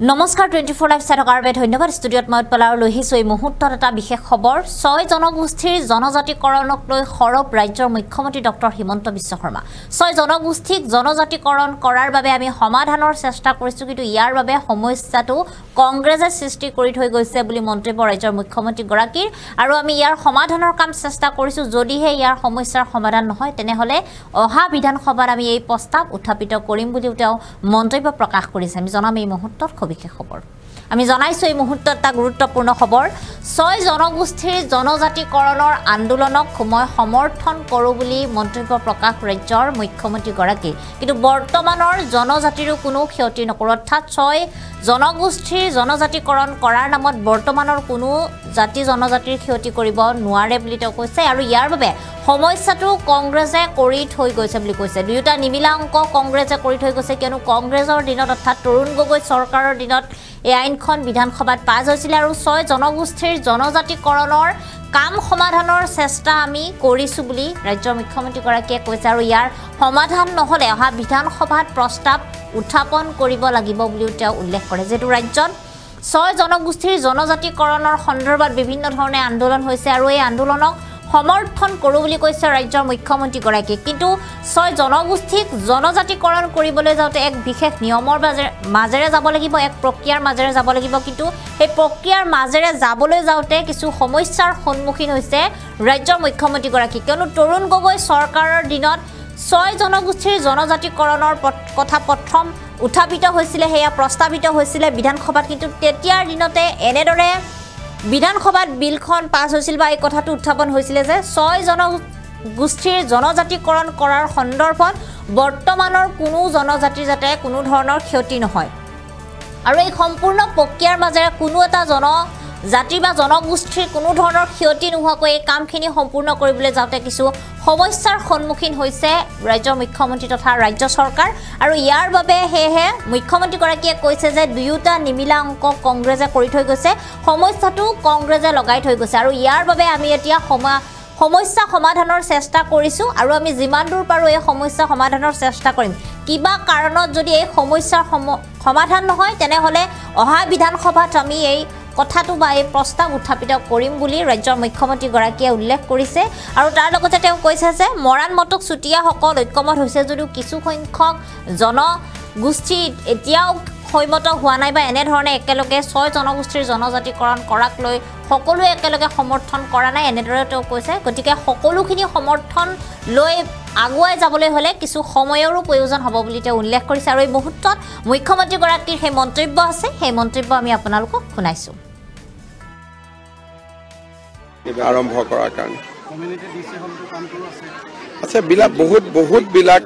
নমস্কাৰ 24 লাইভ চাইথকাৰ বাবে ধন্যবাদ ষ্টুডিঅত মই উৎপলাৰ লহিছো এই মুহূৰ্তত এটা বিশেষ খবৰ 6 জনগোষ্ঠীৰ জনজাতিকৰণক লৈ খৰব ৰাজ্যৰ মুখ্যমন্ত্ৰী ডক্টৰ হিমন্ত বিশ্ব শৰ্মা 6 জনগোষ্ঠীক জনজাতিকৰণ কৰাৰ বাবে আমি সমাধানৰ চেষ্টা কৰিছো কিন্তু ইয়াৰ বাবে সমস্যাটো কংগ্ৰেছে সৃষ্টি কৰি থৈ গৈছে বুলি মন্তব্য ৰাজ্যৰ মুখ্যমন্ত্ৰী গৰাকীৰ আৰু আমি ইয়াৰ সমাধানৰ কাম চেষ্টা কৰিছো যদিহে ইয়াৰ সমস্যাৰ সমাধান নহয় তেনেহলে অহা বিধানসভাত আমি এই প্ৰস্তাৱ উত্থাপিত কৰিম বুলি তেওঁ মন্তব্য প্ৰকাশ কৰিছে আমি জনাম এই মুহূৰ্তত বিশেষ খবৰ আমি জনাইছো এই মুহূৰ্তত এটা গুৰুত্বপূৰ্ণ খবৰ 6 জনগোষ্ঠীৰ জনজাতিকৰণৰ আন্দোলনক মই সমৰ্থন কৰো বুলি মন্তব্য প্ৰকাশ ৰাজ্যৰ মুখ্যমন্ত্ৰী গৰাকী কিন্তু বৰ্তমানৰ জনজাতিৰো কোনো ক্ষতি নকৰ অৰ্থাৎ 6 জনগোষ্ঠীৰ জনজাতিকৰণ কৰাৰ নামত বৰ্তমানৰ কোনো জাতি জনজাতিৰ ক্ষতি কৰিব নোৱাৰে বুলি তেওঁ কৈছে আৰু ইয়াৰ বাবে সমস্যাটো কংগ্ৰেছে কৰি থৈ গৈছে বুলি কৈছে দুয়োটা নিমিলা অংক কংগ্ৰেছে কৰি থৈ গৈছে কিয়নো কংগ্ৰেছৰ দিনত অৰ্থাৎ তৰুণ গগৈ চৰকাৰৰ দিনত এই আইনখন বিধানসভাত পাছ হৈছিল আৰু 6 জনগোষ্ঠীৰ জনজাতিকৰণৰ কাম সমাধানৰ চেষ্টা আমি কৰিছো বুলি ৰাজ্যৰ মুখ্যমন্ত্ৰী গৰাকীয়ে কৈছে আৰু ইয়াৰ সমাধান নহলে অহা বিধানসভাত প্ৰস্তাৱ উত্থাপন কৰিব লাগিব বুলি তেওঁ উল্লেখ কৰে যেটো ৰাজ্যত 6 জনগোষ্ঠীৰ জনজাতিকৰণৰ সন্দৰ্ভত বিভিন্ন ধৰণে আন্দোলন হৈছে আৰু এই আন্দোলনক সমৰ্থন কৰো বুলি কৈছে ৰাজ্যৰ মুখ্যমন্ত্ৰী গৰাকী কিন্তু 6 জনগোষ্ঠীক জনজাতিকৰণ কৰিবলৈ যাওতে এক বিশেষ নিয়মৰ মাজেৰে যাব লাগিব এক প্ৰক্ৰিয়াৰ মাজেৰে যাব লাগিব কিন্তু এই প্ৰক্ৰিয়াৰ মাজেৰে যাবলৈ যাওতে কিছু সমস্যাৰ সন্মুখীন হৈছে ৰাজ্যৰ মুখ্যমন্ত্ৰী গৰাকী কিয়নো তৰুণ গগৈ চৰকাৰৰ দিনত 6 জনগোষ্ঠীৰ জনজাতিকৰণৰ কথা প্ৰথম উত্থাপিত হৈছিল হেয়া প্ৰস্তাৱিত হৈছিল বিধানসভাত কিন্তু তেতিয়াৰ দিনতে এনেদৰে বিধানসভাত বিলখন পাছ হৈছিল বা এই কথাটো উত্থাপন হৈছিল যে 6 জনগোষ্ঠীৰ জনজাতিকৰণ কৰাৰ সন্দৰ্ভত বৰ্তমানৰ কোনো জনজাতিৰ যাতে কোনো ধৰণৰ ক্ষতি নহয় আৰু এই সম্পূৰ্ণ প্ৰক্ৰিয়াৰ মাজেৰে কোনো এটা জাতি বা জনগোষ্ঠীৰ কোনো ধৰণৰ ক্ষতি নোহোৱাকৈ এই কামখিনি সম্পূৰ্ণ কৰিবলৈ যাওতে কিছু সমস্যাৰ সন্মুখীন হৈছে ৰাজ্যৰ মুখ্যমন্ত্ৰী তথা ৰাজ্য চৰকাৰ আৰু ইয়াৰ বাবে হেহে মুখ্যমন্ত্ৰী গৰাকীয়ে কৈছে যে দুয়োটা নিমিলা অংক কংগ্ৰেছে কৰি থৈ গৈছে সমস্যাটো কংগ্ৰেছে লগাই থৈ গৈছে আৰু ইয়াৰ বাবে আমি এতিয়া সমস্যা সমাধানৰ চেষ্টা কৰিছো আৰু আমি যিমান দূৰ পাৰো এই সমস্যা সমাধানৰ চেষ্টা কৰিম কিবা কাৰণত যদি এই সমস্যাৰ সমাধান নহয় তেনেহলে অহা বিধানসভাত আমি এই কথাটো বা এই প্ৰস্তাৱ উত্থাপিত কৰিম বুলি ৰাজ্যৰ মুখ্যমন্ত্ৰী গৰাকীয়ে উল্লেখ কৰিছে আৰু তাৰ লগতে তেওঁ কৈছে যে মৰাণ মটক চুটিয়াসকল ঐক্যমত হৈছে যদিও কিছু সংখ্যক জনগোষ্ঠী এতিয়াও হৈমত হোৱা নাই বা এনে ধৰণে একেলগে 6 জনগোষ্ঠীৰ জনজাতিকৰণ কৰাক লৈ সকলোৱে একেলগে সমৰ্থন কৰা নাই এনেদৰে তেওঁ কৈছে গতিকে সকলোখিনি সমৰ্থন লৈ আগুৱাই যাবলৈ হলে কিছু সময়ৰো প্ৰয়োজন হ'ব বুলি তেওঁ উল্লেখ কৰিছে আৰু এই মুহূৰ্তত মুখ্যমন্ত্ৰী গৰাকীৰ সেই মন্তব্য আছে সেই মন্তব্য আমি আপোনালোকক শুনাইছো আৰম্ভ কৰাৰ কাৰণে কমিউনিটি ডিসি হলটো কামটো আছে আচ্ছা বহুত বিলাক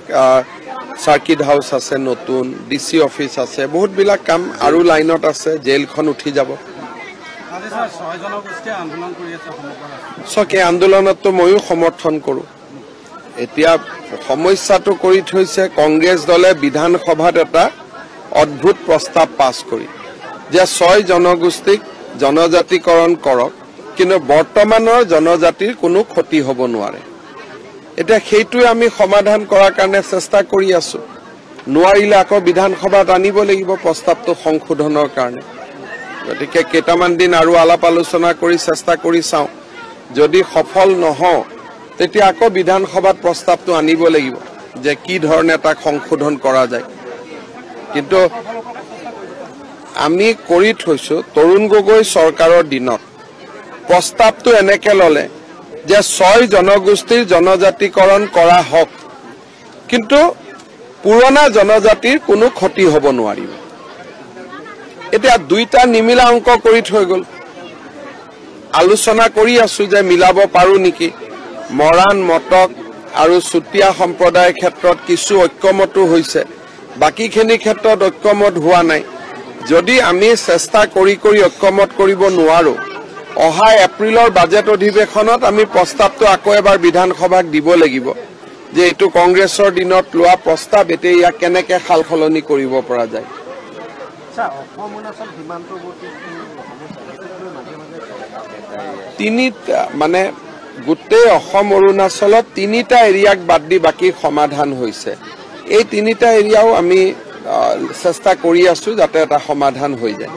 সাৰ্কিট হাউস আছে নতুন ডিসি অফিস আছে বহুত বিলাক কাম আৰু লাইনত আছে জেলখন উঠি যাব আজি স্যাৰ 6 জনগোষ্ঠী আন্দোলন কৰি আছে সমগ্ৰ আন্দোলনতো ময়ো সমৰ্থন কৰো এতিয়া সমস্যাটো কৰি থৈছে কংগ্ৰেছ দলে বিধানসভাত এটা অদ্ভুত প্ৰস্তাৱ পাছ কৰি যে 6 জনগোষ্ঠীক জনজাতিকৰণ কৰক কিন্তু বৰ্তমানৰ জনজাতিৰ কোনো ক্ষতি হ'ব নোৱাৰে এটা হেতু আমি সমাধান কৰাৰ কাৰণে চেষ্টা কৰি আছো নোৱাৰিলে আকৌ বিধানসভাত আনিব লাগিব প্ৰস্তাৱটো সংশোধনৰ কাৰণে গতিকে কেইটামান দিন আৰু আলাপ আলোচনা কৰি চেষ্টা কৰি চাওঁ যদি সফল নহওঁ তেতিয়া আকৌ বিধানসভাত প্ৰস্তাৱটো আনিব লাগিব যে কি ধৰণে এটা সংশোধন কৰা যায় কিন্তু আমি কৰি থৈছো তৰুণ গগৈ চৰকাৰৰ দিনত প্ৰস্তাৱটো এনেকে ললে যে 6 জনগোষ্ঠীৰ জনজাতিকৰণ কৰা হওক কিন্তু পুৰণা জনজাতিৰ কোনো ক্ষতি হ'ব নোৱাৰিব এতিয়া দুইটা নিমিলা অংক কৰি থৈ গল আলোচনা কৰি আছো যে মিলাব পাৰো নেকি মৰাণ মটক আৰু চুটিয়া সম্প্ৰদায়ৰ ক্ষেত্ৰত কিছু ঐক্যমতো হৈছে বাকিখিনি ক্ষেত্ৰত ঐক্যমত হোৱা নাই যদি আমি চেষ্টা কৰি ঐক্যমত কৰিব নোৱাৰো অহা এপ্ৰিলৰ বাজেট অধিৱেশনত আমি প্ৰস্তাৱটো আকৌ এবাৰ বিধানসভাক দিব লাগিব যে এটো কংগ্ৰেছৰ দিনত লোৱা প্ৰস্তাৱ এতিয়া ইয়াক কেনেকৈ খালখলনি কৰিব পৰা যায় মানে গোটেই অসম অৰুণাচলত 3টা এৰিয়াক বাদ দি বাকি সমাধান হৈছে এই 3টা এৰিয়াও আমি চেষ্টা কৰি আছোঁ যাতে এটা সমাধান হৈ যায়।